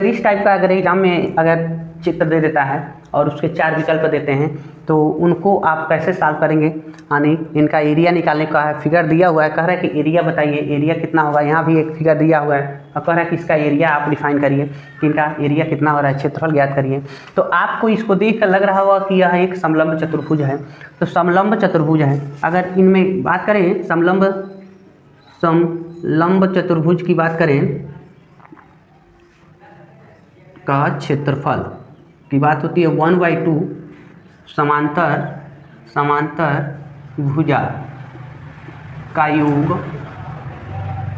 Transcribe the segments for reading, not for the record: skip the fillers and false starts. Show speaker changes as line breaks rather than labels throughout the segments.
इस टाइप का अगर एग्जाम में अगर चित्र दे देता है और उसके 4 विकल्प देते हैं तो उनको आप कैसे सॉल्व करेंगे, यानी इनका एरिया निकालने का है। फिगर दिया हुआ है, कह रहा है कि एरिया बताइए, एरिया कितना होगा। यहाँ भी एक फिगर दिया हुआ है और कह रहा है कि इसका एरिया आप डिफाइन करिए कि इनका एरिया कितना हो रहा है, क्षेत्रफल ज्ञात करिए। तो आपको इसको देख कर लग रहा होगा कि यह एक समलंब चतुर्भुज है। तो समलंब चतुर्भुज है, अगर इनमें बात करें समलंब चतुर्भुज की बात करें का क्षेत्रफल की बात होती है 1/2 समांतर भुजा का योग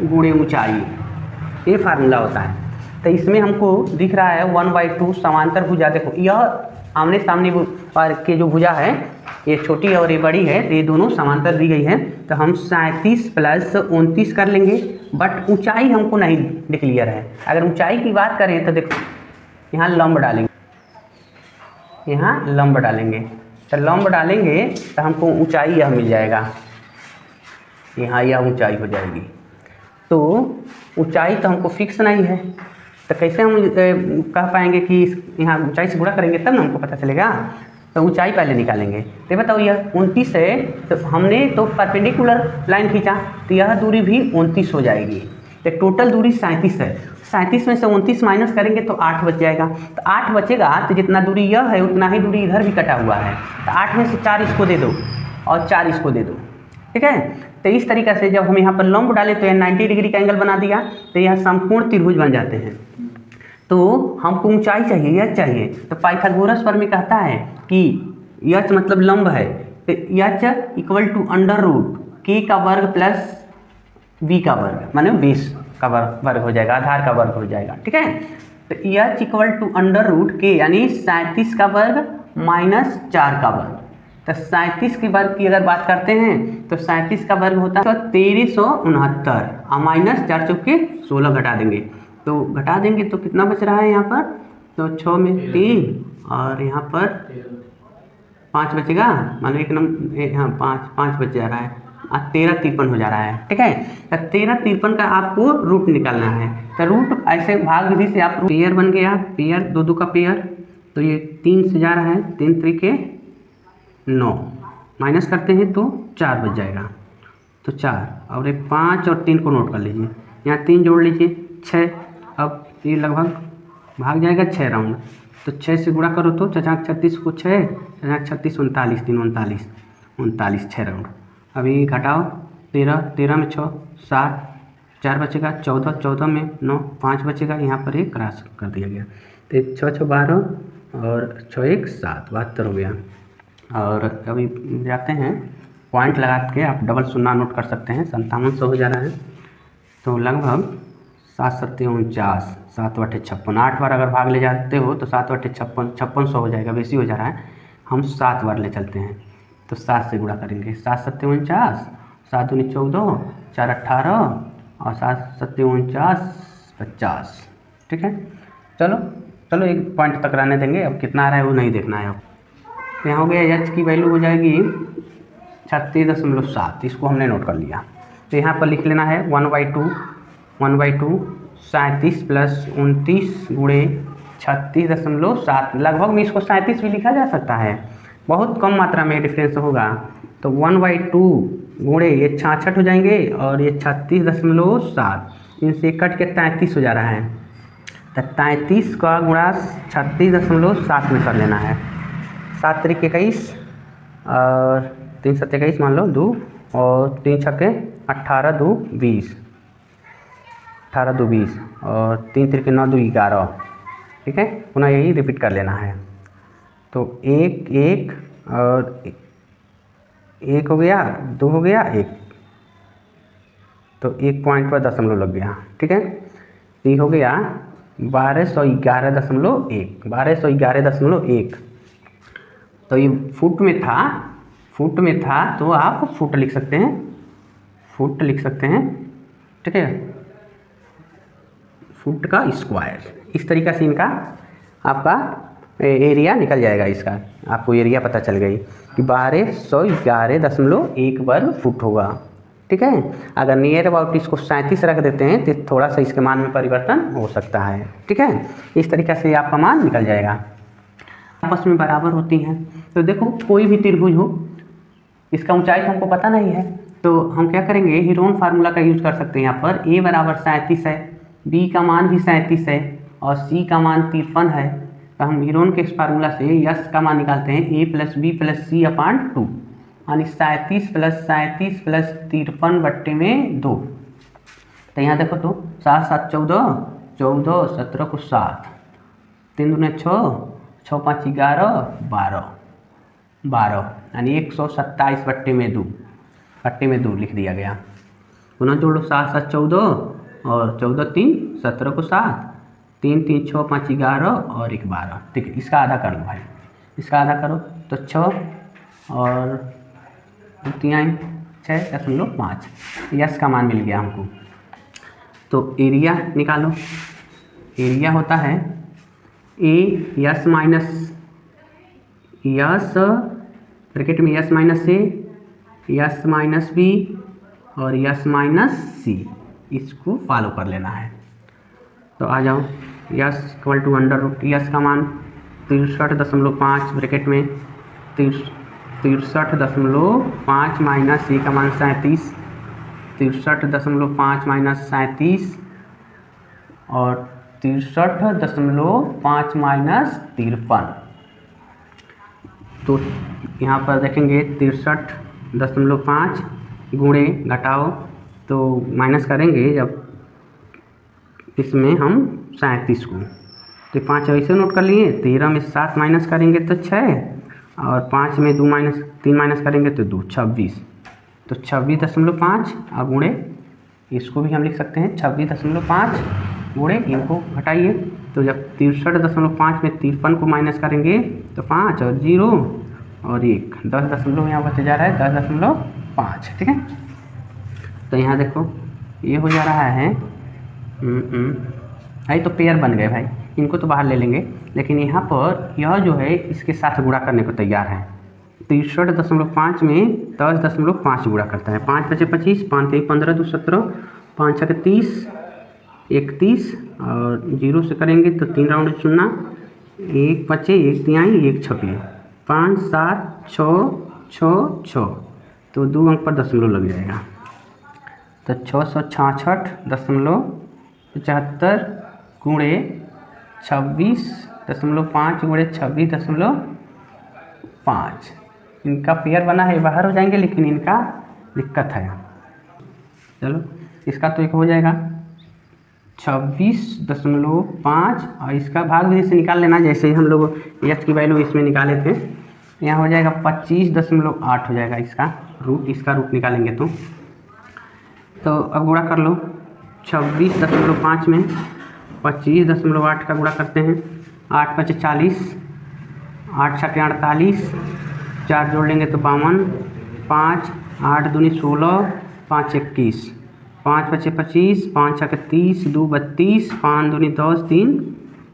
गुणे ऊंचाई, ये फार्मूला होता है। तो इसमें हमको दिख रहा है 1/2 समांतर भुजा। देखो यह आमने सामने पर के जो भुजा है, ये छोटी और ये बड़ी है, तो ये दोनों समांतर दी गई है। तो हम 37 + 29 कर लेंगे, बट ऊंचाई हमको नहीं डिक्लियर है। अगर ऊंचाई की बात करें तो देखो यहाँ लंब डालेंगे, यहाँ लंब डालेंगे, तो लंब डालेंगे तो हमको ऊंचाई यह मिल जाएगा, यहाँ यह ऊंचाई हो जाएगी। तो ऊंचाई तो हमको फिक्स नहीं है, तो कैसे हम कह पाएंगे कि यहाँ ऊंचाई से गुणा करेंगे तब ना हमको पता चलेगा। तो ऊंचाई पहले निकालेंगे। तो बताओ यह 29 है, तो हमने तो परपेंडिकुलर लाइन खींचा तो यह दूरी भी 29 हो जाएगी। तो टोटल दूरी 37 है। 37 में से 29 माइनस करेंगे तो 8 बच जाएगा। तो 8 बचेगा तो जितना दूरी यह है उतना ही दूरी इधर भी कटा हुआ है। तो 8 में से 4 इसको दे दो और 4 इसको दे दो, ठीक है। तो इस तरीक़े से जब हम यहाँ पर लंब डालें तो यह 90 डिग्री का एंगल बना दिया, तो यह समकोण त्रिभुज बन जाते हैं। तो हमको ऊंचाई चाहिए, यह चाहिए। तो पाइथागोरस पर में कहता है कि यच मतलब लंब है, तो यच = √k का वर्ग प्लस b का वर्ग, माने बेस का वर्ग हो जाएगा, आधार का वर्ग हो जाएगा, ठीक है। तो यच = √k यानी 37 का वर्ग माइनस 4 का वर्ग। तो 37 के वर्ग की अगर बात करते हैं तो 37 का वर्ग होता है 1369 और माइनस 4 चौके 16 घटा देंगे, तो घटा देंगे तो कितना बच रहा है यहाँ पर। तो 6 में 3 और यहाँ पर 5 बचेगा, मान लो एक नंबर, हाँ 5 बच जा रहा है, 1353 हो जा रहा है, ठीक है। तो 1353 का आपको रूट निकालना है। तो रूट ऐसे भाग विधि से आप पेयर बन गया, पेयर 2 का पेयर, तो ये 3 से जा रहा है, 3 3 9 माइनस करते हैं तो 4 बच जाएगा। तो 4 और एक 5 और 3 को नोट कर लीजिए, यहाँ 3 जोड़ लीजिए 6। अब ये लगभग भाग जाएगा 6 राउंड, तो 6 से गुणा करो तो 36 को 6, 36 39, 3 39, 39 6 राउंड। अभी घटाओ 13 में 6 7, 4 बचेगा 14, 14 में 9, 5 बचेगा, यहाँ पर एक क्रॉस कर दिया गया। तो 6 6 12 और 6 1 7, 72 हो गया। और अभी जाते हैं पॉइंट लगा के आप डबल शून्य नोट कर सकते हैं, 5700 हो जा रहा है। तो लगभग 7 7 49, 7 8 56, 8 बार अगर भाग ले जाते हो तो 7 8 56, 5600 हो जाएगा, बेसी हो जा रहा है। हम 7 बार ले चलते हैं तो 7 से गुणा करेंगे, 7 7 49, 7 दूनी 14, 4 18 और 7 7 49 50, ठीक है। चलो चलो एक पॉइंट तक रहने देंगे, अब कितना आ रहा है वो नहीं देखना है। अब यहाँ हो गया एच की वैल्यू हो जाएगी 36.7, इसको हमने नोट कर लिया। तो यहाँ पर लिख लेना है 1/2 37 + 29 गुणे 36.7, लगभग में इसको 37 भी लिखा जा सकता है, बहुत कम मात्रा में डिफरेंस होगा। तो 1/2 गुणे ये 66 हो जाएंगे और ये 36.7, इनसे कट के 33 हो जा रहा है। तो 33 का गुणा 36.7 में कर लेना है। 7 3 21 और 3 7 21 मान लो 2 और 3 6 18 2 20, 18 2 20 और 3 3 9 2 11, ठीक है। पुनः यही रिपीट कर लेना है। तो 1 1 और 1 हो गया, 2 हो गया, 1, तो 1 पॉइंट पर दशमलव लग गया, ठीक है। ये हो गया 1211.1, 1211.1। तो ये फुट में था तो आप फुट लिख सकते हैं, ठीक है, फुट का स्क्वायर। इस तरीक़ा से इनका आपका एरिया निकल जाएगा। इसका आपको एरिया पता चल गई कि 1211.1 वर्ग फुट होगा। ठीक है। अगर नियर अबाउट इसको 37 रख देते हैं तो थोड़ा सा इसके मान में परिवर्तन हो सकता है, ठीक है। इस तरीक़े से आपका मान निकल जाएगा। आपस में बराबर होती हैं, तो देखो कोई भी त्रिभुज हो, इसका ऊंचाई तो हमको पता नहीं है, तो हम क्या करेंगे, हीरोन फार्मूला का यूज कर सकते हैं। यहाँ पर a बराबर 37 है, b का मान भी 37 है और c का मान 53 है, तो हम हीरोन के इस फार्मूला से यस का मान निकालते हैं a प्लस बी प्लस सी अपान 2, यानी 37 प्लस 53 बट्टे में 2। तो यहाँ देखो तो 7 7 14, 14 17 को 7, 3 दूने 6, 6 5 11, 12, यानी 127 बट्टे में 2 लिख दिया गया। पुनः जोड़ो 7 7 14 और 14 3 17 को 7, 3 3 6 5 11 और 1 12, ठीक है। इसका आधा कर लो भाई, इसका आधा करो तो 6 और 3 6.5, यस का मान मिल गया हमको। तो एरिया निकालो, एरिया होता है a s minus s bracket में s minus a, s minus b और यस माइनस सी, इसको फॉलो कर लेना है। तो आ जाओ, s equal to under root s का मान 63.5 ब्रैकेट में 63.5 माइनस सी का मान 37, 63.5 माइनस 37 और 63.5 माइनस 53। तो यहाँ पर देखेंगे 63.5 गुणे घटाओ, तो माइनस करेंगे जब इसमें हम 37 को, तो 5 ऐसे नोट कर लिए, 13 में 7 माइनस करेंगे तो 6 और 5 में 3 माइनस करेंगे तो 2 26, तो 26.5 और गुणे इसको भी हम लिख सकते हैं 26.5 गुणे इनको घटाइए, तो जब 63.5 में 53 को माइनस करेंगे तो 5 और 0 और 1, 10 दशमलव यहाँ बच जा रहा है 10.5, ठीक है। तो यहाँ देखो ये हो जा रहा है भाई, तो पेयर बन गए भाई, इनको तो बाहर ले लेंगे, लेकिन यहाँ पर यह जो है इसके साथ गुणा करने को तैयार है। 63.5 में 10.5 गुणा करता है, 5 5 25, 5 3 15 2 17, 5 6 30 31 और 0 से करेंगे तो 3 राउंड चुनना, 1 बचे 1 तिहाई 1 छपे, 5 7 6 6 6, तो 2 अंक पर दशमलव लग जाएगा, तो 666.75 गुणे 26.5 गुणे 26.5, इनका पेयर बना है, बाहर हो जाएंगे, लेकिन इनका दिक्कत है। चलो इसका तो एक हो जाएगा 26.5 और इसका भाग भी से निकाल लेना, जैसे हम लोग एच की वैल्यू इसमें निकाले थे। यहाँ हो जाएगा 25.8 हो जाएगा इसका रूट, इसका रूट निकालेंगे तो अब गुणा कर लो, 26.5 में 25.8 का गुणा करते हैं, 8 5 40, 8 6 48, 4 जोड़ लेंगे तो 52, 5 8 दूनी 16, 5 21, 5 5 25, 5 6 30, 2 32, 5 दूनी 10, 3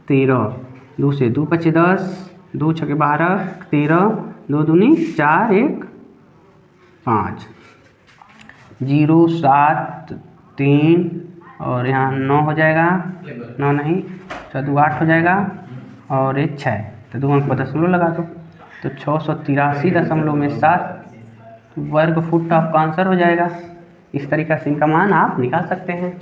13, 2 से 2 5 10, 2 6 12 13, 2 दूनी 4 1 5, 0 7 3 और यहाँ 9 हो जाएगा, 9 नहीं 4 8 हो जाएगा और 1 6, तो 2 अंक पर दशमलव लगा दो, तो 683.7 वर्ग फुट आपका आंसर हो जाएगा। इस तरीक़े से इनका मान आप निकाल सकते हैं।